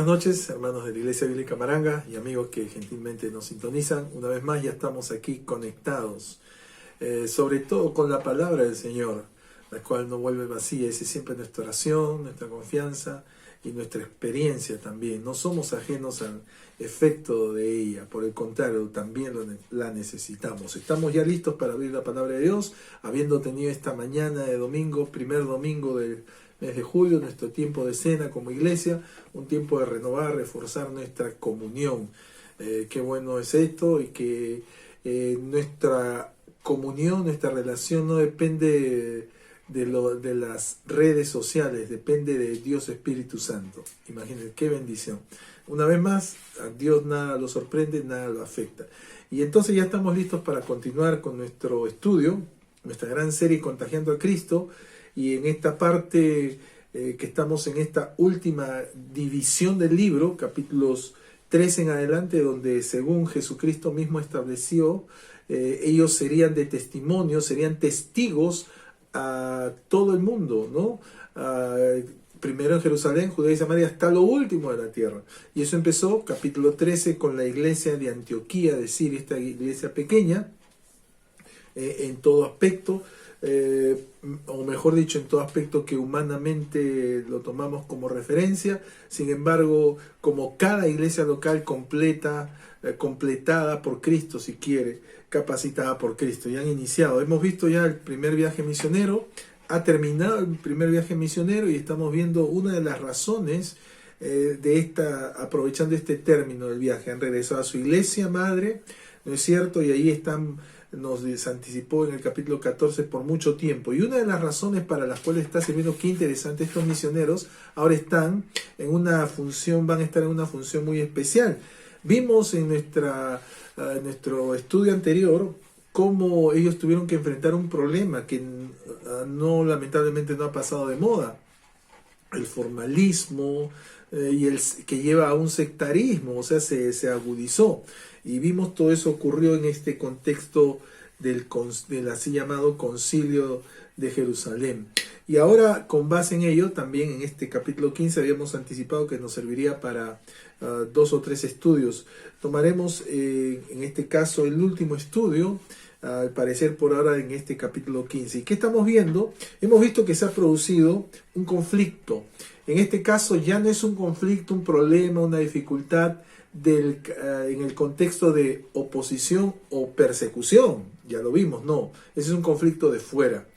noches, hermanos de la Iglesia Bíblica Maranga y amigos que gentilmente nos sintonizan. Una vez más ya estamos aquí conectados, sobre todo con la palabra del Señor, la cual no vuelve vacía. Esa es siempre nuestra oración, nuestra confianza y nuestra experiencia también. No somos ajenos al efecto de ella, por el contrario, también la necesitamos. Estamos ya listos para abrir la palabra de Dios, habiendo tenido esta mañana de domingo, primer domingo del mes de julio, nuestro tiempo de cena como iglesia, un tiempo de renovar, reforzar nuestra comunión. Qué bueno es esto, y que nuestra comunión, nuestra relación no depende de las redes sociales, depende de Dios Espíritu Santo. Imagínense, qué bendición. Una vez más, a Dios nada lo sorprende, nada lo afecta. Y entonces ya estamos listos para continuar con nuestro estudio, nuestra gran serie Contagiando a Cristo. Y en esta parte que estamos en esta última división del libro, capítulos 3 en adelante, donde según Jesucristo mismo estableció, ellos serían de testimonio, serían testigos a todo el mundo, ¿no? Primero en Jerusalén, Judea y Samaria, hasta lo último de la tierra. Y eso empezó, capítulo 13, con la iglesia de Antioquía de Siria, esta iglesia pequeña, en todo aspecto, o mejor dicho, en todo aspecto que humanamente lo tomamos como referencia. Sin embargo, como cada iglesia local completada por Cristo, si quiere, capacitada por Cristo, ya han iniciado. Hemos visto ya el primer viaje misionero, ha terminado el primer viaje misionero, y estamos viendo una de las razones aprovechando este término del viaje. Han regresado a su iglesia madre, ¿no es cierto? Y ahí nos anticipó en el capítulo 14 por mucho tiempo. Y una de las razones para las cuales está sirviendo, qué interesante, estos misioneros ahora van a estar en una función muy especial. Vimos en nuestro estudio anterior cómo ellos tuvieron que enfrentar un problema que lamentablemente no ha pasado de moda: el formalismo, que lleva a un sectarismo, o sea, se agudizó. Y vimos todo eso ocurrió en este contexto del así llamado Concilio de Jerusalén. Y ahora, con base en ello, también en este capítulo 15 habíamos anticipado que nos serviría para 2 o 3 estudios. Tomaremos en este caso el último estudio, al parecer por ahora, en este capítulo 15. ¿Y qué estamos viendo? Hemos visto que se ha producido un conflicto. En este caso ya no es un conflicto, un problema, una dificultad en el contexto de oposición o persecución. Ya lo vimos, no. Ese es un conflicto de fuera.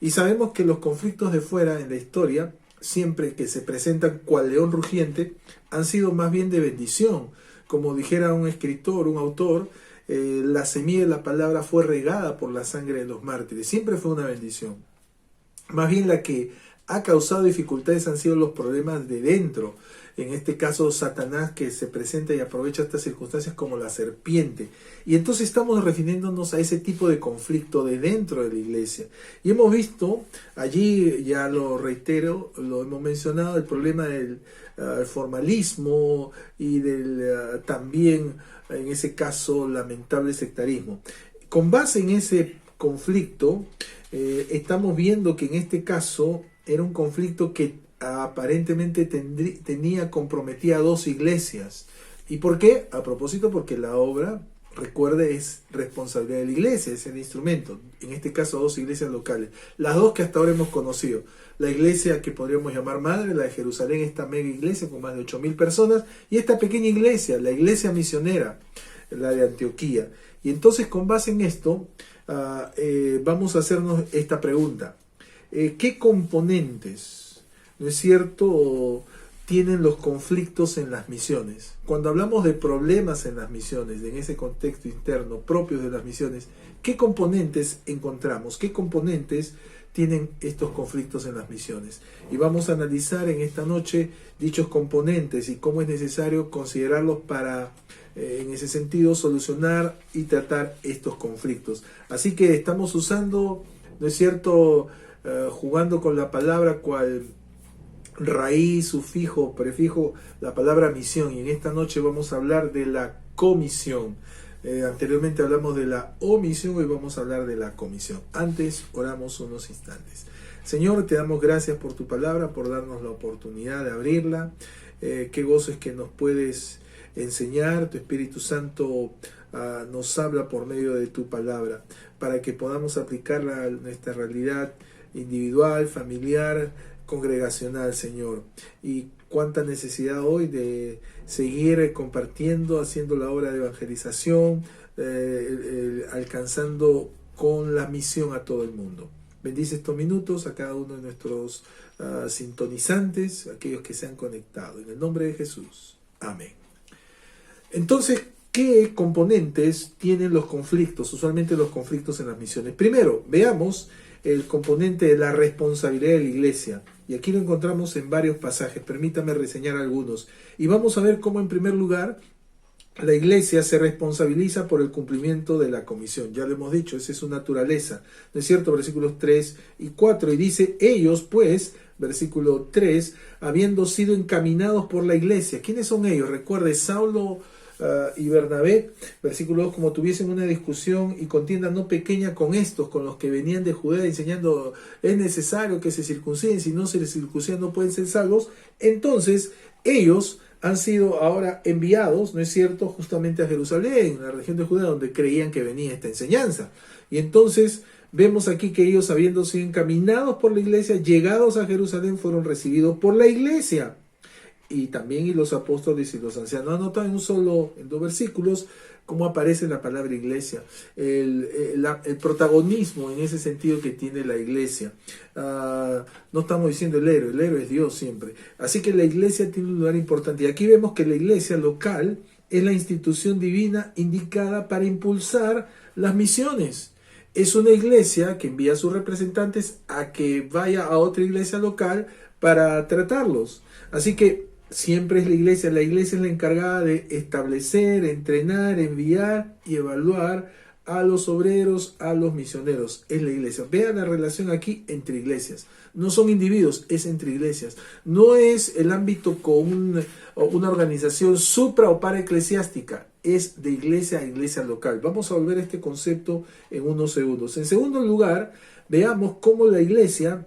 Y sabemos que los conflictos de fuera en la historia, siempre que se presentan cual león rugiente, han sido más bien de bendición. Como dijera un escritor, un autor, la semilla de la palabra fue regada por la sangre de los mártires. Siempre fue una bendición. Más bien la que ha causado dificultades han sido los problemas de dentro. En este caso, Satanás, que se presenta y aprovecha estas circunstancias como la serpiente. Y entonces estamos refiriéndonos a ese tipo de conflicto de dentro de la iglesia. Y hemos visto allí, ya lo reitero, lo hemos mencionado, el problema del formalismo y del también, en ese caso, lamentable sectarismo. Con base en ese conflicto, estamos viendo que en este caso era un conflicto que aparentemente comprometía a 2 iglesias. ¿Y por qué? A propósito, porque la obra, recuerde, es responsabilidad de la iglesia, es el instrumento. En este caso, 2 iglesias locales. Las 2 que hasta ahora hemos conocido. La iglesia que podríamos llamar madre, la de Jerusalén, esta mega iglesia con más de 8.000 personas. Y esta pequeña iglesia, la iglesia misionera, la de Antioquía. Y entonces, con base en esto, vamos a hacernos esta pregunta. ¿Qué componentes, no es cierto, tienen los conflictos en las misiones? Cuando hablamos de problemas en las misiones, en ese contexto interno propios de las misiones, ¿qué componentes encontramos? ¿Qué componentes tienen estos conflictos en las misiones? Y vamos a analizar en esta noche dichos componentes y cómo es necesario considerarlos para, en ese sentido, solucionar y tratar estos conflictos. Así que estamos usando, ¿no es cierto?, jugando con la palabra cual raíz, sufijo, prefijo, la palabra misión. Y en esta noche vamos a hablar de la comisión. Anteriormente hablamos de la omisión, hoy vamos a hablar de la comisión. Antes oramos unos instantes. Señor, te damos gracias por tu palabra, por darnos la oportunidad de abrirla. Qué gozo es que nos puedes enseñar. Tu Espíritu Santo nos habla por medio de tu palabra, para que podamos aplicarla a nuestra realidad individual, familiar, congregacional, Señor. Y cuánta necesidad hoy de seguir compartiendo, haciendo la obra de evangelización, alcanzando con la misión a todo el mundo. Bendice estos minutos a cada uno de nuestros sintonizantes, aquellos que se han conectado. En el nombre de Jesús. Amén. Entonces, ¿qué componentes tienen los conflictos? Usualmente los conflictos en las misiones. Primero, veamos el componente de la responsabilidad de la iglesia. Y aquí lo encontramos en varios pasajes. Permítame reseñar algunos. Y vamos a ver cómo, en primer lugar, la iglesia se responsabiliza por el cumplimiento de la comisión. Ya lo hemos dicho, esa es su naturaleza. ¿No es cierto? Versículos 3 y 4. Y dice, ellos pues, versículo 3, habiendo sido encaminados por la iglesia. ¿Quiénes son ellos? Recuerde, Saulo y Bernabé, versículo 2, como tuviesen una discusión y contienda no pequeña con estos, con los que venían de Judea, enseñando, es necesario que se circunciden, si no se les circuncidan no pueden ser salvos. Entonces, ellos han sido ahora enviados, ¿no es cierto?, justamente a Jerusalén, en la región de Judea, donde creían que venía esta enseñanza. Y entonces vemos aquí que ellos, habiendo sido encaminados por la iglesia, llegados a Jerusalén, fueron recibidos por la iglesia. Y también y los apóstoles y los ancianos. Anotan en dos versículos cómo aparece la palabra iglesia, el protagonismo en ese sentido que tiene la iglesia. No estamos diciendo el héroe es Dios siempre. Así que la iglesia tiene un lugar importante. Y aquí vemos que la iglesia local es la institución divina indicada para impulsar las misiones. Es una iglesia que envía a sus representantes a que vaya a otra iglesia local para tratarlos. Así que siempre es la iglesia es la encargada de establecer, entrenar, enviar y evaluar a los obreros, a los misioneros. Es la iglesia. Vean la relación aquí entre iglesias. No son individuos, es entre iglesias. No es el ámbito con una organización supra o paraeclesiástica. Es de iglesia a iglesia local. Vamos a volver a este concepto en unos segundos. En segundo lugar, veamos cómo la iglesia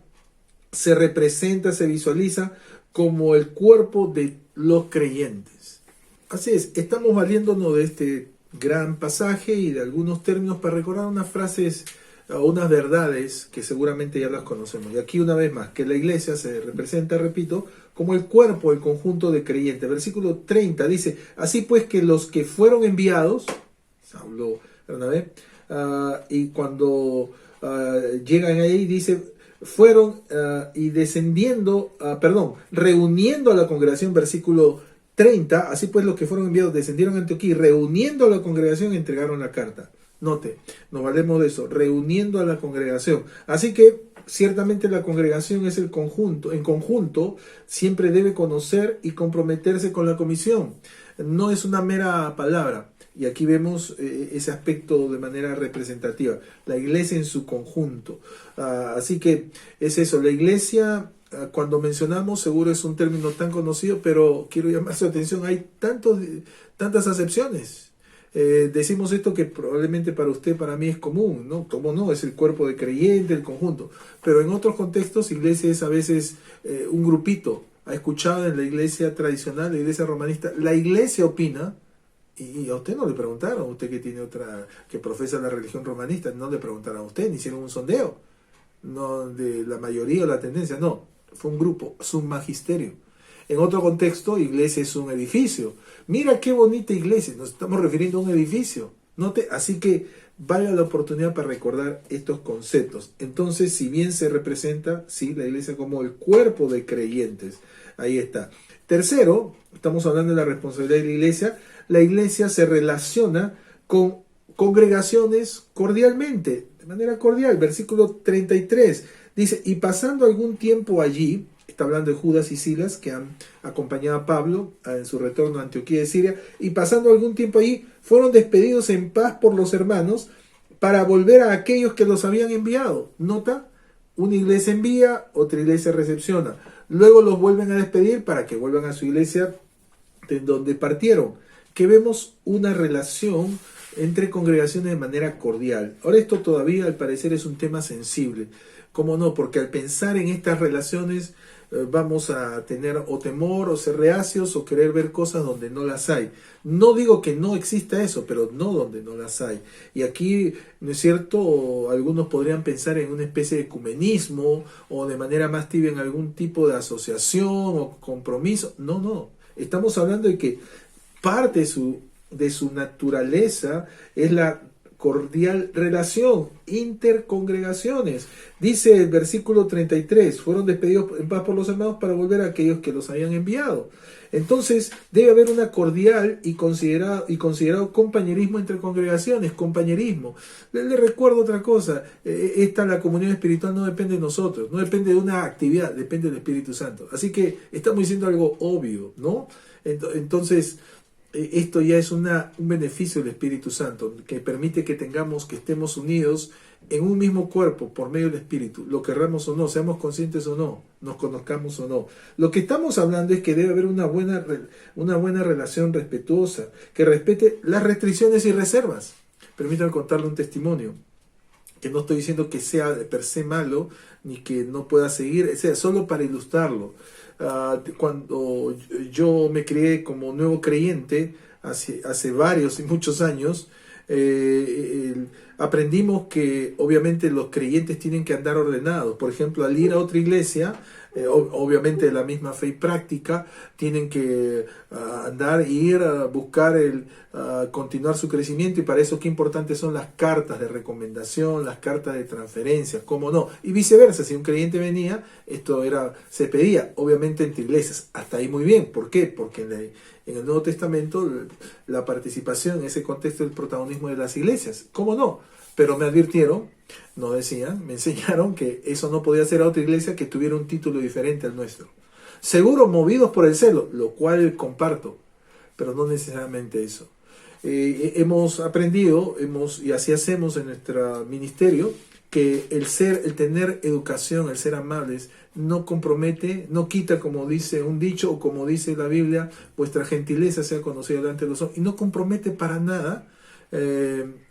se representa, se visualiza como el cuerpo de los creyentes. Así es, estamos valiéndonos de este gran pasaje y de algunos términos para recordar unas frases o unas verdades que seguramente ya las conocemos. Y aquí una vez más, que la iglesia se representa, repito, como el cuerpo, el conjunto de creyentes. Versículo 30 dice, así pues que los que fueron enviados, Saulo, Bernabé, y cuando llegan ahí dice, fueron y descendiendo, reuniendo a la congregación, versículo 30, así pues los que fueron enviados descendieron a Antioquía y reuniendo a la congregación entregaron la carta. Note, nos valemos de eso, reuniendo a la congregación. Así que ciertamente la congregación es el conjunto, en conjunto siempre debe conocer y comprometerse con la comisión. No es una mera palabra. Y aquí vemos ese aspecto de manera representativa, la iglesia en su conjunto. Así que es eso, la iglesia, cuando mencionamos, seguro es un término tan conocido, pero quiero llamar su atención, hay tantas acepciones. Decimos esto que probablemente para usted, para mí es común, ¿no? ¿Cómo no? Es el cuerpo de creyente, el conjunto. Pero en otros contextos, iglesia es a veces un grupito. Ha escuchado en la iglesia tradicional, la iglesia romanista, la iglesia opina. Y a usted no le preguntaron, usted que tiene que profesa la religión romanista, no le preguntaron a usted, ni hicieron un sondeo, no de la mayoría o la tendencia, no, fue un grupo, es un magisterio. En otro contexto, iglesia es un edificio. Mira qué bonita iglesia, nos estamos refiriendo a un edificio. Note, así que vale la oportunidad para recordar estos conceptos. Entonces, si bien se representa, sí, la iglesia como el cuerpo de creyentes, ahí está. Tercero, estamos hablando de la responsabilidad de la iglesia se relaciona con congregaciones cordialmente, de manera cordial. Versículo 33 dice, y pasando algún tiempo allí, está hablando de Judas y Silas, que han acompañado a Pablo en su retorno a Antioquía de Siria, y pasando algún tiempo allí, fueron despedidos en paz por los hermanos para volver a aquellos que los habían enviado. Nota, una iglesia envía, otra iglesia recepciona. Luego los vuelven a despedir para que vuelvan a su iglesia de donde partieron. Que vemos una relación entre congregaciones de manera cordial. Ahora esto todavía al parecer es un tema sensible. ¿Cómo no? Porque al pensar en estas relaciones vamos a tener o temor o ser reacios o querer ver cosas donde no las hay. No digo que no exista eso, pero no donde no las hay. Y aquí, ¿no es cierto? Algunos podrían pensar en una especie de ecumenismo o de manera más tibia en algún tipo de asociación o compromiso. No, no. Estamos hablando de que parte de su naturaleza es la cordial relación, intercongregaciones. Dice el versículo 33, fueron despedidos en paz por los hermanos para volver a aquellos que los habían enviado. Entonces debe haber una cordial y considerado compañerismo entre congregaciones, compañerismo. Le recuerdo otra cosa, la comunión espiritual no depende de nosotros, no depende de una actividad, depende del Espíritu Santo. Así que estamos diciendo algo obvio, ¿no? Entonces, esto ya es un beneficio del Espíritu Santo, que permite que estemos unidos en un mismo cuerpo por medio del Espíritu, lo querramos o no, seamos conscientes o no, nos conozcamos o no. Lo que estamos hablando es que debe haber una buena relación respetuosa, que respete las restricciones y reservas. Permítanme contarle un testimonio, que no estoy diciendo que sea de per se malo, ni que no pueda seguir, sea solo para ilustrarlo. Cuando yo me crié como nuevo creyente, hace varios y muchos años, aprendimos que obviamente los creyentes tienen que andar ordenados. Por ejemplo, al ir a otra iglesia, obviamente de la misma fe y práctica, tienen que andar y ir a buscar continuar su crecimiento, y para eso qué importantes son las cartas de recomendación, las cartas de transferencia, cómo no, y viceversa. Si un creyente venía, se pedía, obviamente entre iglesias. Hasta ahí muy bien. ¿Por qué? Porque en el Nuevo Testamento la participación en ese contexto del protagonismo de las iglesias, cómo no, pero me advirtieron, me enseñaron que eso no podía ser a otra iglesia que tuviera un título diferente al nuestro. Seguro movidos por el celo, lo cual comparto, pero no necesariamente eso. Hemos aprendido, y así hacemos en nuestro ministerio, que el tener educación, el ser amables, no compromete, no quita, como dice un dicho o como dice la Biblia, vuestra gentileza sea conocida delante de los hombres, y no compromete para nada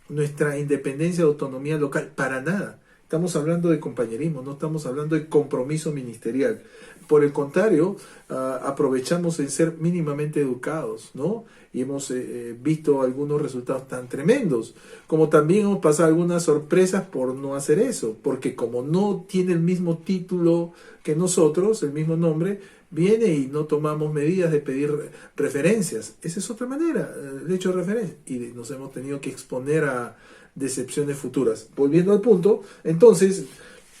nuestra independencia, autonomía local, para nada. Estamos hablando de compañerismo, no estamos hablando de compromiso ministerial. Por el contrario, aprovechamos en ser mínimamente educados, ¿no? Y hemos visto algunos resultados tan tremendos, como también hemos pasado algunas sorpresas por no hacer eso, porque como no tiene el mismo título que nosotros, el mismo nombre, viene y no tomamos medidas de pedir referencias. Esa es otra manera, el hecho de referencia, y nos hemos tenido que exponer a decepciones futuras. Volviendo al punto, entonces,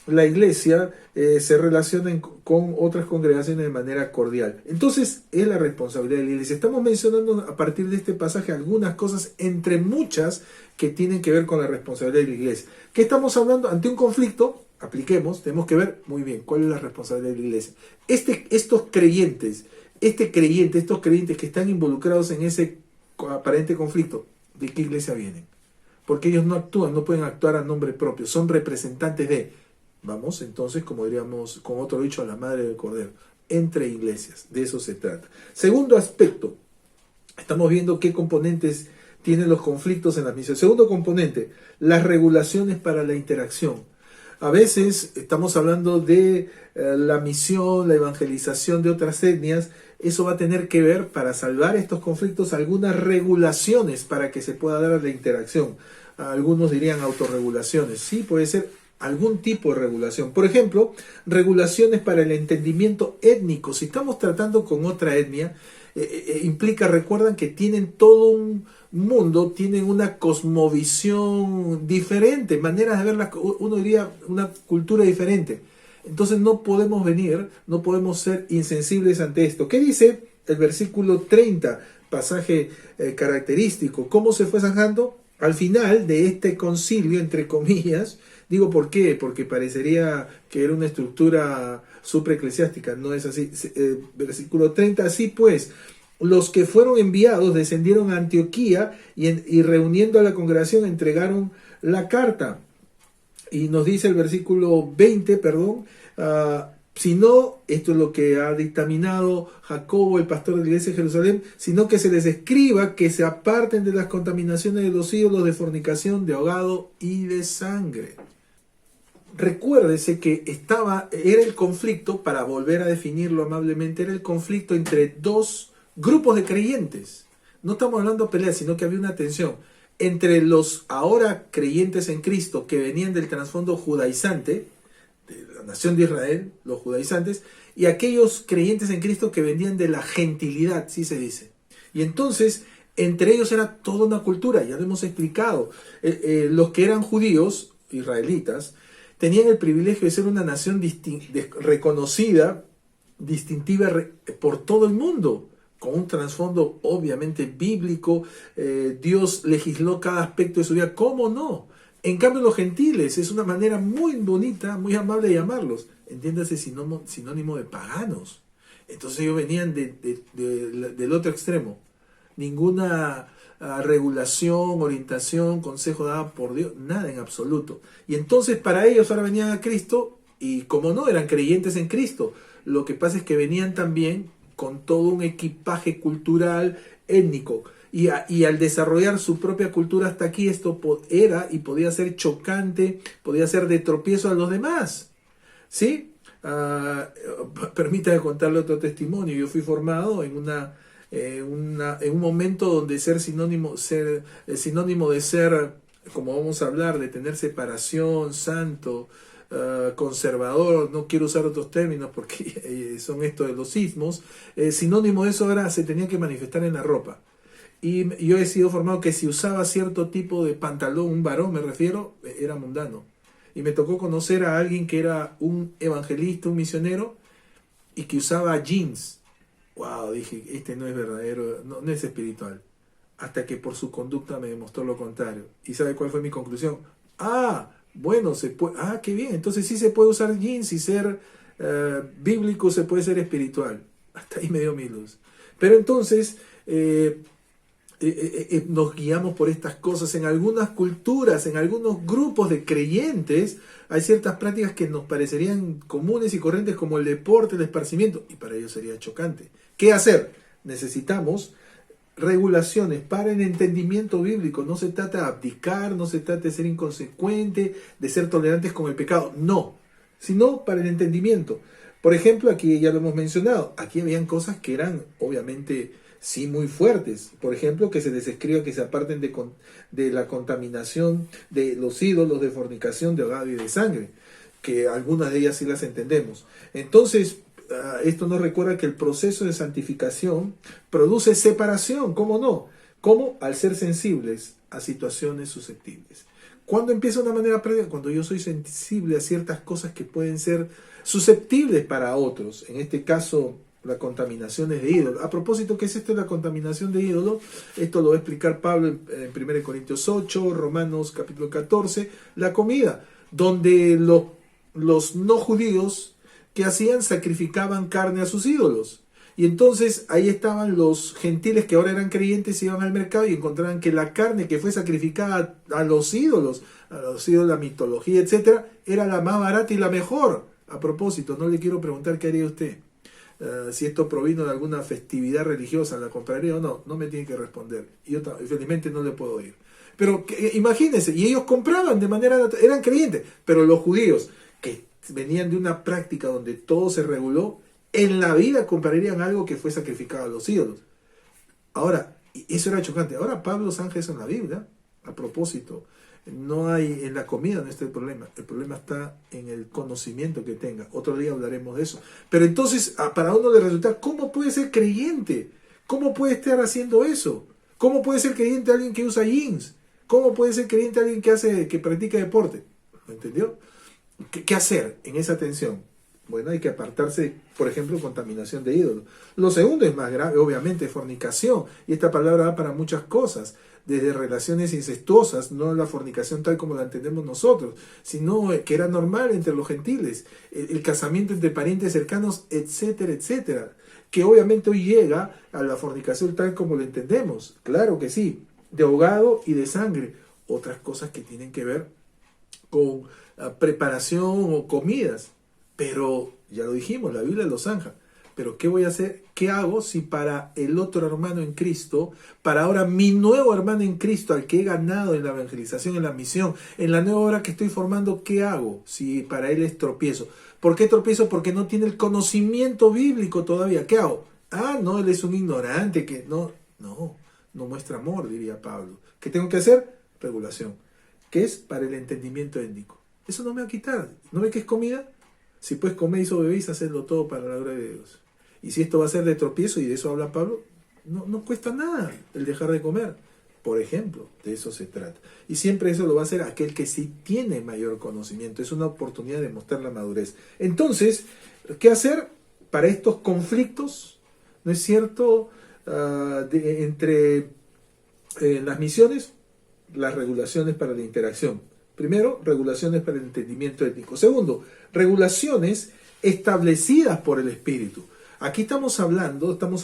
la iglesia se relaciona con otras congregaciones de manera cordial. Entonces, es la responsabilidad de la iglesia. Estamos mencionando a partir de este pasaje algunas cosas, entre muchas, que tienen que ver con la responsabilidad de la iglesia. ¿Qué estamos hablando? Ante un conflicto, tenemos que ver muy bien cuál es la responsabilidad de la iglesia. Estos creyentes que están involucrados en ese aparente conflicto, ¿de qué iglesia vienen? Porque ellos no pueden actuar a nombre propio, son representantes vamos entonces, como diríamos con otro dicho, a la madre del cordero, entre iglesias, de eso se trata. Segundo aspecto, estamos viendo qué componentes tienen los conflictos en la misión. Segundo componente, las regulaciones para la interacción. A veces estamos hablando de la misión, la evangelización de otras etnias. Eso va a tener que ver, para salvar estos conflictos, algunas regulaciones para que se pueda dar la interacción. Algunos dirían autorregulaciones. Sí, puede ser algún tipo de regulación. Por ejemplo, regulaciones para el entendimiento étnico. Si estamos tratando con otra etnia, recuerdan que tienen todo un mundo, tienen una cosmovisión diferente, maneras de ver uno diría una cultura diferente. Entonces no podemos ser insensibles ante esto. ¿Qué dice el versículo 30? Pasaje característico. ¿Cómo se fue zanjando? Al final de este concilio, entre comillas, digo, ¿por qué? Porque parecería que era una estructura supraeclesiástica. No es así. Versículo 30, así pues, los que fueron enviados descendieron a Antioquía y reuniendo a la congregación entregaron la carta. Y nos dice el versículo 20, sino, esto es lo que ha dictaminado Jacobo, el pastor de la iglesia de Jerusalén, sino que se les escriba que se aparten de las contaminaciones de los ídolos, de fornicación, de ahogado y de sangre. recuérdese que era el conflicto, para volver a definirlo amablemente, era el conflicto entre dos grupos de creyentes. No estamos hablando de peleas, sino que había una tensión entre los ahora creyentes en Cristo que venían del trasfondo judaizante, de la nación de Israel, los judaizantes, y aquellos creyentes en Cristo que venían de la gentilidad, sí se dice. Y entonces, entre ellos era toda una cultura, ya lo hemos explicado. Los que eran judíos, israelitas, tenían el privilegio de ser una nación reconocida, distintiva por todo el mundo, con un trasfondo obviamente bíblico. Dios legisló cada aspecto de su vida, ¿cómo no? En cambio los gentiles es una manera muy bonita, muy amable de llamarlos, entiéndase, sinónimo de paganos. Entonces ellos venían del otro extremo. Ninguna regulación, orientación, consejo dada por Dios, nada en absoluto. Y entonces para ellos ahora venían a Cristo y como no, eran creyentes en Cristo. Lo que pasa es que venían también con todo un equipaje cultural, étnico. Y al desarrollar su propia cultura hasta aquí, esto era y podía ser chocante, podía ser de tropiezo a los demás. ¿Sí? Permítame contarle otro testimonio. Yo fui formado en un momento donde ser sinónimo de ser, como vamos a hablar, de tener separación, santo, conservador, no quiero usar otros términos porque son estos de los sismos, sinónimo de eso era, se tenía que manifestar en la ropa. Y yo he sido formado que si usaba cierto tipo de pantalón, un varón me refiero, era mundano. Y me tocó conocer a alguien que era un evangelista, un misionero, y que usaba jeans. Wow, dije, este no es verdadero, no es espiritual. Hasta que por su conducta me demostró lo contrario. ¿Y sabe cuál fue mi conclusión? Bueno, qué bien, entonces sí se puede usar jeans y ser bíblico, se puede ser espiritual. Hasta ahí me dio mi luz. Pero entonces nos guiamos por estas cosas. En algunas culturas, en algunos grupos de creyentes, hay ciertas prácticas que nos parecerían comunes y corrientes, como el deporte, el esparcimiento, y para ellos sería chocante. ¿Qué hacer? Necesitamos regulaciones para el entendimiento bíblico. No se trata de abdicar, no se trata de ser inconsecuente, de ser tolerantes con el pecado, no, sino para el entendimiento. Por ejemplo, aquí ya lo hemos mencionado, aquí habían cosas que eran obviamente sí muy fuertes. Por ejemplo, que se les escriba que se aparten de la contaminación de los ídolos, de fornicación, de ahogado y de sangre, que algunas de ellas sí las entendemos. Entonces, esto nos recuerda que el proceso de santificación produce separación, ¿cómo no? ¿Cómo? Al ser sensibles a situaciones susceptibles. ¿Cuándo empieza una manera práctica? Cuando yo soy sensible a ciertas cosas que pueden ser susceptibles para otros. En este caso, la contaminación es de ídolo. A propósito, ¿qué es esto de la contaminación de ídolo? Esto lo va a explicar Pablo en 1 Corintios 8, Romanos capítulo 14, la comida, donde los no judíos que hacían, sacrificaban carne a sus ídolos. Y entonces ahí estaban los gentiles que ahora eran creyentes, iban al mercado y encontraban que la carne que fue sacrificada a los ídolos, la mitología, etcétera, era la más barata y la mejor. A propósito, no le quiero preguntar qué haría usted. Si esto provino de alguna festividad religiosa, ¿la compraría o no? No me tiene que responder. Y yo felizmente no le puedo ir. Pero imagínense, y ellos compraban de manera natural, eran creyentes, pero los judíos que venían de una práctica donde todo se reguló, en la vida comprarían algo que fue sacrificado a los ídolos. Ahora, eso era chocante. Ahora Pablo zanja eso en la Biblia, a propósito. No hay, en la comida no está el problema está en el conocimiento que tenga. Otro día hablaremos de eso. Pero entonces, para uno le resulta, ¿cómo puede ser creyente? ¿Cómo puede estar haciendo eso? ¿Cómo puede ser creyente alguien que usa jeans? ¿Cómo puede ser creyente alguien que practica deporte? ¿Me entendió? ¿Qué hacer en esa tensión? Bueno, hay que apartarse, por ejemplo, contaminación de ídolos. Lo segundo es más grave, obviamente, fornicación. Y esta palabra da para muchas cosas, desde relaciones incestuosas, no la fornicación tal como la entendemos nosotros, sino que era normal entre los gentiles, el casamiento entre parientes cercanos, etcétera, etcétera. Que obviamente hoy llega a la fornicación tal como lo entendemos. Claro que sí, de ahogado y de sangre. Otras cosas que tienen que ver con preparación o comidas. Pero, ya lo dijimos, la Biblia lo zanja. Pero ¿qué voy a hacer ¿Qué hago si para el otro hermano en Cristo, para ahora mi nuevo hermano en Cristo, al que he ganado en la evangelización, en la misión, en la nueva obra que estoy formando, qué hago si para él es tropiezo? ¿Por qué tropiezo? Porque no tiene el conocimiento bíblico todavía. ¿Qué hago? Ah, no, él es un ignorante que no muestra amor, diría Pablo. ¿Qué tengo que hacer? Regulación. ¿Qué es? Para el entendimiento étnico. Eso no me va a quitar. ¿No ve que es comida? Si pues coméis o bebéis, hacedlo todo para la gloria de Dios. Y si esto va a ser de tropiezo, y de eso habla Pablo, no cuesta nada el dejar de comer. Por ejemplo, de eso se trata. Y siempre eso lo va a hacer aquel que sí tiene mayor conocimiento. Es una oportunidad de mostrar la madurez. Entonces, ¿qué hacer para estos conflictos? ¿No es cierto? Entre las misiones, las regulaciones para la interacción. Primero, regulaciones para el entendimiento étnico. Segundo, regulaciones establecidas por el Espíritu. Aquí estamos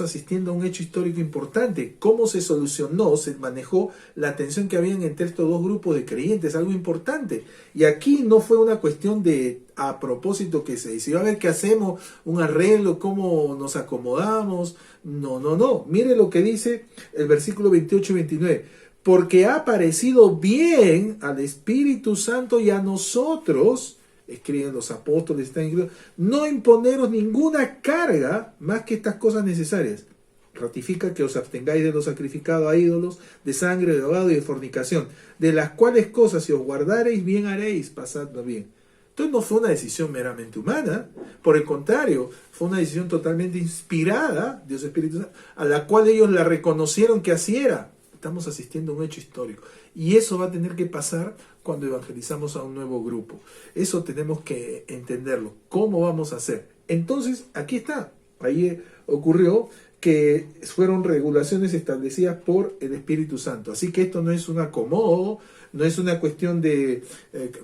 asistiendo a un hecho histórico importante. Cómo se solucionó, se manejó la tensión que había entre estos dos grupos de creyentes, algo importante. Y aquí no fue una cuestión de a propósito que se dice, a ver qué hacemos, un arreglo, cómo nos acomodamos. No. Mire lo que dice el versículo 28 y 29. Porque ha parecido bien al Espíritu Santo y a nosotros, escriben los apóstoles, están incluidos, no imponeros ninguna carga más que estas cosas necesarias. Ratifica que os abstengáis de lo sacrificado a ídolos, de sangre, de ahogado y de fornicación, de las cuales cosas si os guardareis, bien haréis, pasadlo bien. Entonces no fue una decisión meramente humana, por el contrario, fue una decisión totalmente inspirada, Dios Espíritu Santo, a la cual ellos la reconocieron que así era. Estamos asistiendo a un hecho histórico. Y eso va a tener que pasar cuando evangelizamos a un nuevo grupo. Eso tenemos que entenderlo. ¿Cómo vamos a hacer? Entonces, aquí está. Ahí ocurrió que fueron regulaciones establecidas por el Espíritu Santo. Así que esto no es un acomodo, no es una cuestión de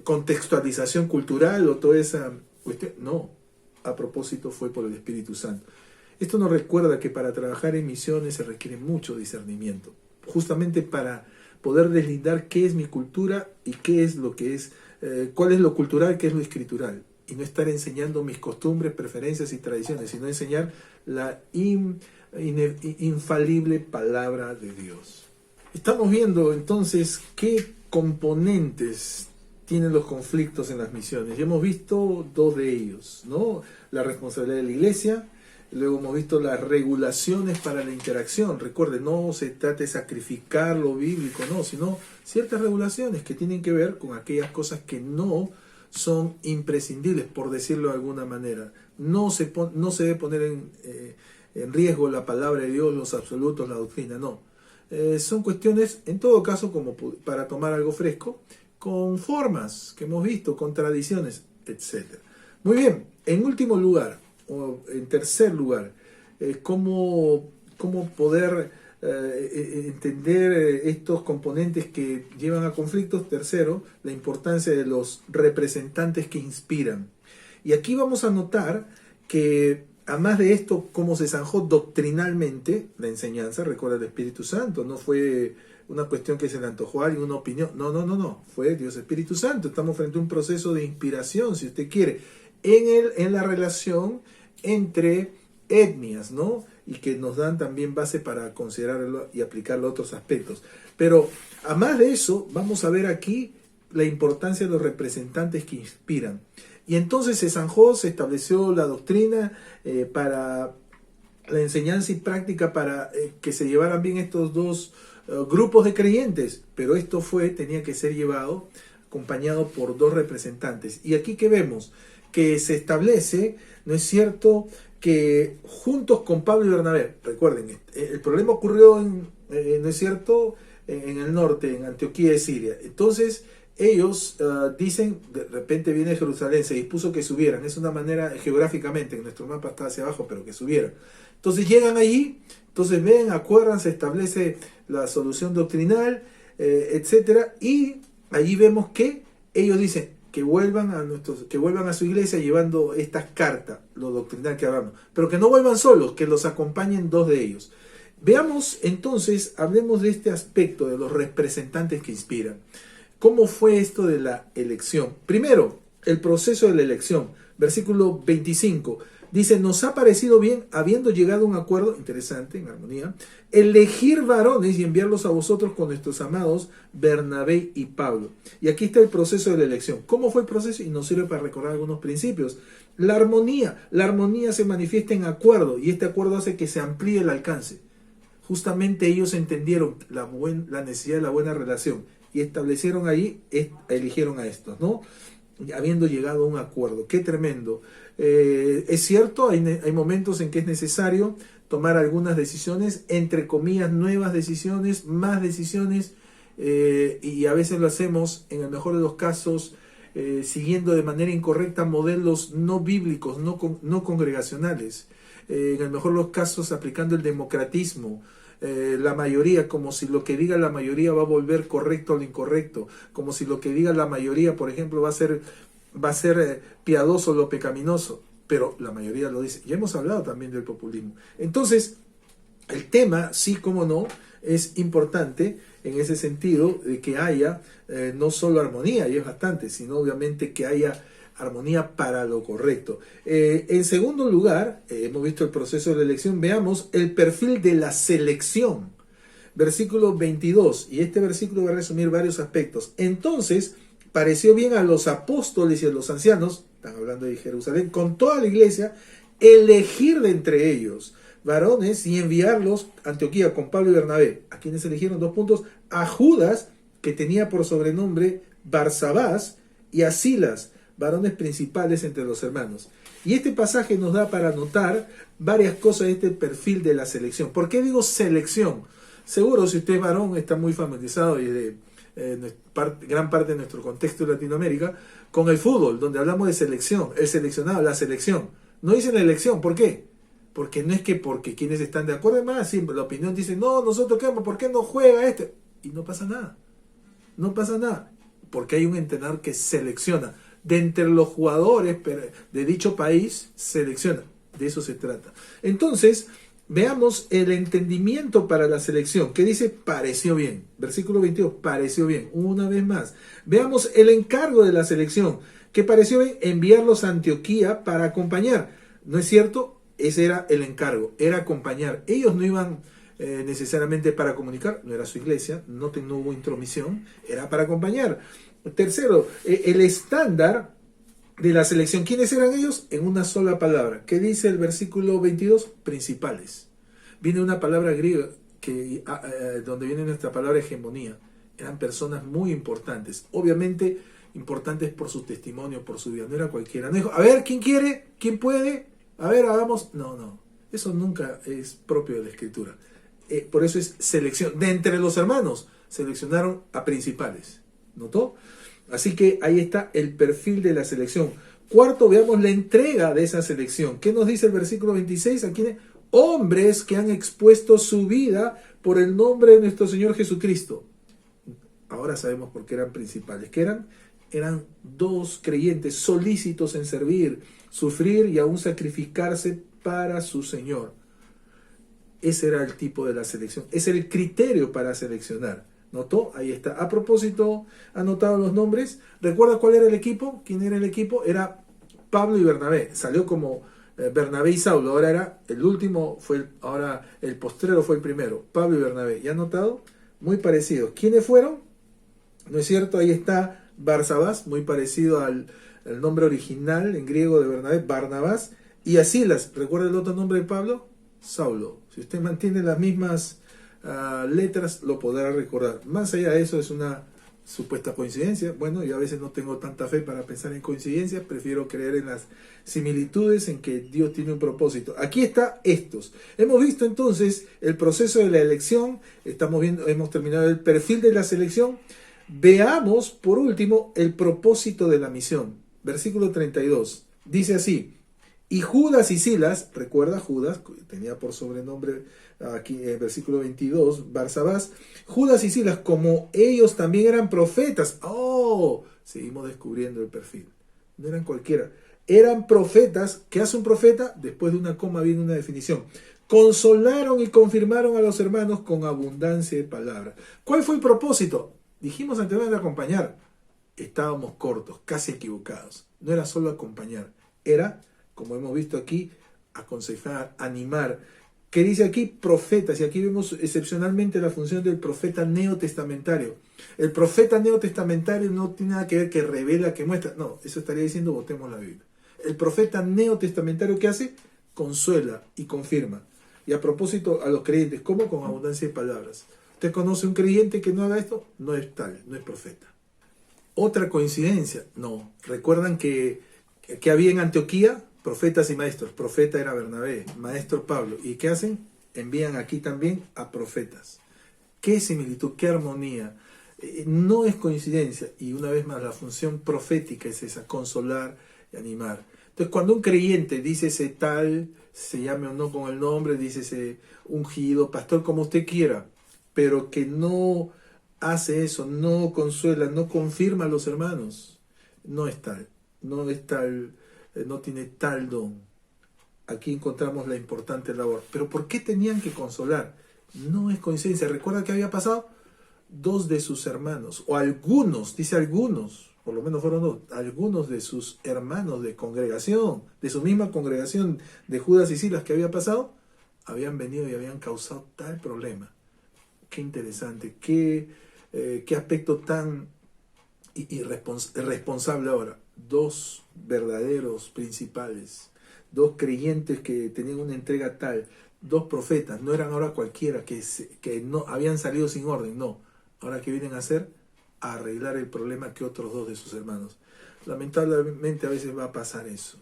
contextualización cultural o toda esa cuestión. No, a propósito fue por el Espíritu Santo. Esto nos recuerda que para trabajar en misiones se requiere mucho discernimiento, justamente para poder deslindar qué es mi cultura y qué es lo que es, cuál es lo cultural, qué es lo escritural, y no estar enseñando mis costumbres, preferencias y tradiciones, sino enseñar la infalible palabra de Dios. Estamos viendo entonces qué componentes tienen los conflictos en las misiones. Ya hemos visto dos de ellos, ¿no? La responsabilidad de la iglesia. Luego hemos visto las regulaciones para la interacción. Recuerden, no se trata de sacrificar lo bíblico, no, sino ciertas regulaciones que tienen que ver con aquellas cosas que no son imprescindibles, por decirlo de alguna manera. No se debe poner en riesgo la palabra de Dios, los absolutos, la doctrina, no. Son cuestiones, en todo caso, como para tomar algo fresco, con formas que hemos visto, con tradiciones, etc. Muy bien, en último lugar, o en tercer lugar, cómo poder entender estos componentes que llevan a conflictos. Tercero, la importancia de los representantes que inspiran. Y aquí vamos a notar que, además de esto, cómo se zanjó doctrinalmente la enseñanza. Recuerda, el Espíritu Santo no fue una cuestión que se le antojó a alguien, una opinión. No. Fue Dios Espíritu Santo. Estamos frente a un proceso de inspiración, si usted quiere, en la relación entre etnias, ¿no? Y que nos dan también base para considerarlo y aplicarlo a otros aspectos. Pero, además de eso, vamos a ver aquí la importancia de los representantes que inspiran. Y entonces se zanjó, se estableció la doctrina para la enseñanza y práctica para que se llevaran bien estos dos grupos de creyentes. Pero esto tenía que ser llevado acompañado por dos representantes. Y aquí que vemos que se establece, ¿no es cierto?, que juntos con Pablo y Bernabé, recuerden, el problema ocurrió ¿no es cierto?, en el norte, en Antioquía de Siria. Entonces ellos dicen, de repente viene Jerusalén, se dispuso que subieran. Es una manera geográficamente, en nuestro mapa está hacia abajo, pero que subieran. Entonces llegan allí, entonces ven, acuerdan, se establece la solución doctrinal, etcétera, y allí vemos que ellos dicen que vuelvan a su iglesia llevando estas cartas, lo doctrinal que hablamos, pero que no vuelvan solos, que los acompañen dos de ellos. Veamos entonces, hablemos de este aspecto de los representantes que inspiran. ¿Cómo fue esto de la elección? Primero, el proceso de la elección. Versículo 25. Dice, nos ha parecido bien, habiendo llegado a un acuerdo, interesante, en armonía, elegir varones y enviarlos a vosotros con nuestros amados Bernabé y Pablo. Y aquí está el proceso de la elección. ¿Cómo fue el proceso? Y nos sirve para recordar algunos principios. La armonía se manifiesta en acuerdo y este acuerdo hace que se amplíe el alcance. Justamente ellos entendieron la necesidad de la buena relación y establecieron ahí, eligieron a estos, ¿no? Habiendo llegado a un acuerdo. ¡Qué tremendo! Es cierto, hay momentos en que es necesario tomar algunas decisiones, entre comillas, nuevas decisiones, más decisiones, y a veces lo hacemos, en el mejor de los casos, siguiendo de manera incorrecta modelos no bíblicos, no congregacionales. En el mejor de los casos, aplicando el democratismo, la mayoría, como si lo que diga la mayoría va a volver correcto o lo incorrecto, como si lo que diga la mayoría, por ejemplo, va a ser piadoso o lo pecaminoso, pero la mayoría lo dice. Ya hemos hablado también del populismo. Entonces, el tema, sí como no, es importante en ese sentido de que haya no solo armonía, y es bastante, sino obviamente que haya armonía para lo correcto. En segundo lugar, hemos visto el proceso de la elección, veamos el perfil de la selección. Versículo 22, y este versículo va a resumir varios aspectos. Entonces, pareció bien a los apóstoles y a los ancianos, están hablando de Jerusalén, con toda la iglesia, elegir de entre ellos varones y enviarlos a Antioquía con Pablo y Bernabé. ¿A quienes eligieron? 2 puntos. A Judas, que tenía por sobrenombre Barsabás, y a Silas, varones principales entre los hermanos. Y este pasaje nos da para notar varias cosas de este perfil de la selección. ¿Por qué digo selección? Seguro, si usted es varón, está muy familiarizado y de gran parte de nuestro contexto de Latinoamérica con el fútbol, donde hablamos de selección, el seleccionado, la selección. No dicen la elección, ¿por qué? Porque no es que porque quienes están de acuerdo, más siempre la opinión dice, no, nosotros queremos, ¿por qué no juega este? Y no pasa nada, no pasa nada, porque hay un entrenador que selecciona. De entre los jugadores de dicho país, selecciona. De eso se trata. Entonces, veamos el entendimiento para la selección. ¿Qué dice? Pareció bien. Versículo 22, pareció bien. Una vez más. Veamos el encargo de la selección. ¿Qué pareció bien? Enviarlos a Antioquía para acompañar. ¿No es cierto? Ese era el encargo, era acompañar. Ellos no iban necesariamente para comunicar, no era su iglesia, no hubo intromisión, era para acompañar. Tercero, el estándar de la selección. ¿Quiénes eran ellos? En una sola palabra. ¿Qué dice el versículo 22? Principales. Viene una palabra griega donde viene nuestra palabra hegemonía. Eran personas muy importantes. Obviamente, importantes por su testimonio, por su vida. No era cualquiera. No dijo, a ver, ¿quién quiere? ¿Quién puede? A ver, hagamos. No. Eso nunca es propio de la Escritura. Por eso es selección. De entre los hermanos, seleccionaron a principales. ¿Notó? Así que ahí está el perfil de la selección. Cuarto, veamos la entrega de esa selección. ¿Qué nos dice el versículo 26? Aquí, hombres que han expuesto su vida por el nombre de nuestro Señor Jesucristo. Ahora sabemos por qué eran principales. ¿Qué eran? Eran dos creyentes solícitos en servir, sufrir y aún sacrificarse para su Señor. Ese era el tipo de la selección. Es el criterio para seleccionar. ¿Notó? Ahí está. A propósito, anotado los nombres. ¿Recuerda cuál era el equipo? ¿Quién era el equipo? Era Pablo y Bernabé. Salió como Bernabé y Saulo. Ahora era el último, ahora el postrero fue el primero. Pablo y Bernabé. ¿Ya anotado? Muy parecidos. ¿Quiénes fueron? ¿No es cierto? Ahí está Barsabás, muy parecido al nombre original en griego de Bernabé, Barnabás. Y a Silas. ¿Recuerda el otro nombre de Pablo? Saulo. Si usted mantiene las mismas letras, lo podrá recordar. Más allá de eso, es una supuesta coincidencia. Bueno, yo a veces no tengo tanta fe para pensar en coincidencias, prefiero creer en las similitudes, en que Dios tiene un propósito. Aquí está estos. Hemos visto entonces el proceso de la elección, hemos terminado el perfil de la selección. Veamos por último el propósito de la misión. Versículo 32. Dice así: y Judas y Silas, recuerda Judas, tenía por sobrenombre aquí en el versículo 22, Barsabás, Judas y Silas, como ellos también eran profetas. Seguimos descubriendo el perfil. No eran cualquiera. Eran profetas. ¿Qué hace un profeta? Después de una coma viene una definición. Consolaron y confirmaron a los hermanos con abundancia de palabras. ¿Cuál fue el propósito? Dijimos anteriormente de acompañar. Estábamos cortos, casi equivocados. No era solo acompañar. Era, como hemos visto aquí, aconsejar, animar. ¿Qué dice aquí? Profetas. Y aquí vemos excepcionalmente la función del profeta neotestamentario. El profeta neotestamentario no tiene nada que ver que revela, que muestra. No, eso estaría diciendo botemos la Biblia. El profeta neotestamentario, ¿qué hace? Consuela y confirma. Y a propósito, a los creyentes, ¿cómo? Con abundancia de palabras. ¿Usted conoce un creyente que no haga esto? No es tal, no es profeta. ¿Otra coincidencia? No. ¿Recuerdan que había en Antioquía? Profetas y maestros. Profeta era Bernabé, maestro Pablo. ¿Y qué hacen? Envían aquí también a profetas. Qué similitud, qué armonía. No es coincidencia. Y una vez más, la función profética es esa, consolar y animar. Entonces, cuando un creyente dice ese tal, se llame o no con el nombre, dice ese ungido, pastor, como usted quiera, pero que no hace eso, no consuela, no confirma a los hermanos, no es tal, no es tal, no tiene tal don. Aquí encontramos la importante labor. Pero ¿por qué tenían que consolar? No es coincidencia. ¿Recuerda qué había pasado? 2 de sus hermanos, o algunos, dice algunos, por lo menos fueron 2, algunos de sus hermanos de congregación, de su misma congregación de Judas y Silas que había pasado, habían venido y habían causado tal problema. Qué interesante, qué aspecto tan irresponsable ahora. 2 verdaderos principales, 2 creyentes que tenían una entrega tal, 2 profetas, no eran ahora cualquiera que no habían salido sin orden, no. Ahora, ¿qué vienen a hacer? A arreglar el problema que otros 2 de sus hermanos. Lamentablemente a veces va a pasar eso.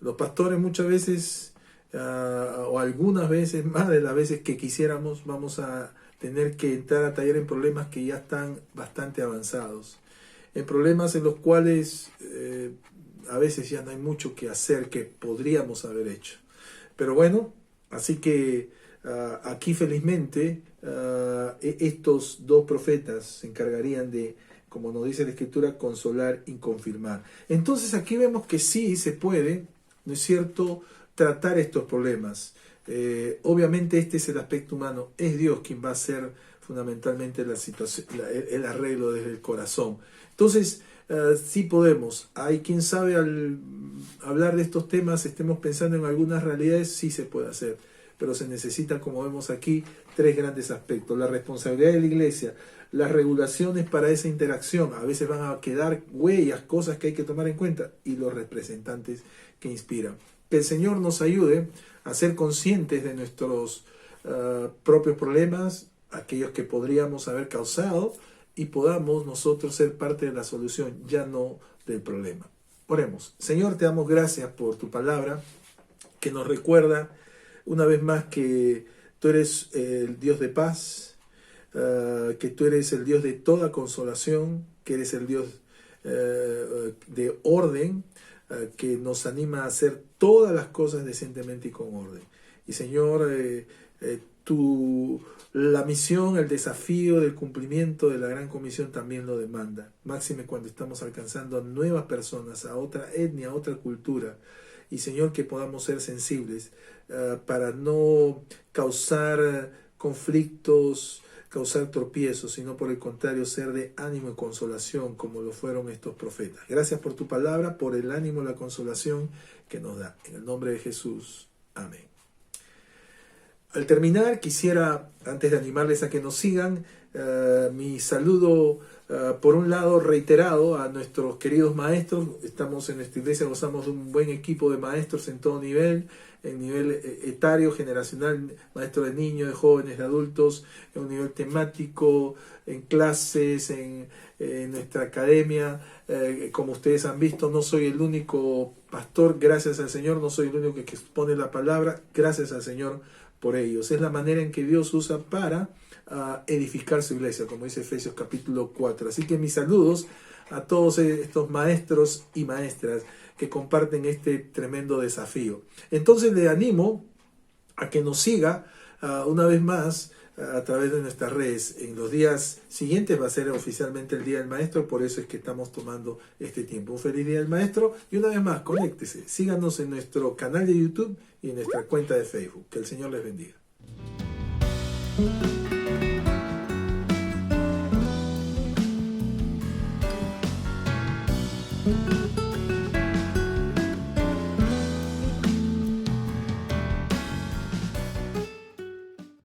Los pastores muchas veces, o algunas veces, más de las veces que quisiéramos, vamos a tener que entrar a tallar en problemas que ya están bastante avanzados. En problemas en los cuales a veces ya no hay mucho que hacer que podríamos haber hecho. Pero bueno, así que aquí felizmente estos 2 profetas se encargarían de, como nos dice la Escritura, consolar y confirmar. Entonces aquí vemos que sí se puede, ¿no es cierto?, tratar estos problemas. Obviamente este es el aspecto humano, es Dios quien va a hacer fundamentalmente la situación, el arreglo desde el corazón. Entonces, sí podemos. Hay quien sabe, al hablar de estos temas, estemos pensando en algunas realidades, sí se puede hacer. Pero se necesitan, como vemos aquí, 3 grandes aspectos. La responsabilidad de la iglesia, las regulaciones para esa interacción, a veces van a quedar huellas, cosas que hay que tomar en cuenta, y los representantes que inspiran. Que el Señor nos ayude a ser conscientes de nuestros propios problemas, aquellos que podríamos haber causado, y podamos nosotros ser parte de la solución, ya no del problema. Oremos. Señor, te damos gracias por tu palabra, que nos recuerda una vez más que tú eres el Dios de paz, que tú eres el Dios de toda consolación, que eres el Dios de orden, que nos anima a hacer todas las cosas decentemente y con orden. Y Señor, la misión, el desafío del cumplimiento de la gran comisión también lo demanda. Máxime cuando estamos alcanzando a nuevas personas, a otra etnia, a otra cultura. Y Señor, que podamos ser sensibles para no causar conflictos, causar tropiezos, sino por el contrario ser de ánimo y consolación como lo fueron estos profetas. Gracias por tu palabra, por el ánimo y la consolación que nos da. En el nombre de Jesús. Amén. Al terminar, quisiera, antes de animarles a que nos sigan, mi saludo, por un lado, reiterado a nuestros queridos maestros. Estamos en esta iglesia, gozamos de un buen equipo de maestros en todo nivel, en nivel etario, generacional, maestros de niños, de jóvenes, de adultos, en un nivel temático, en clases, en nuestra academia. Como ustedes han visto, no soy el único pastor, gracias al Señor, no soy el único que expone la palabra, gracias al Señor por ellos. Es la manera en que Dios usa para edificar su iglesia, como dice Efesios capítulo 4. Así que mis saludos a todos estos maestros y maestras que comparten este tremendo desafío. Entonces le animo a que nos siga una vez más a través de nuestras redes. En los días siguientes va a ser oficialmente el Día del Maestro, por eso es que estamos tomando este tiempo. Un feliz Día del Maestro y una vez más, conéctese, síganos en nuestro canal de YouTube y en nuestra cuenta de Facebook. Que el Señor les bendiga.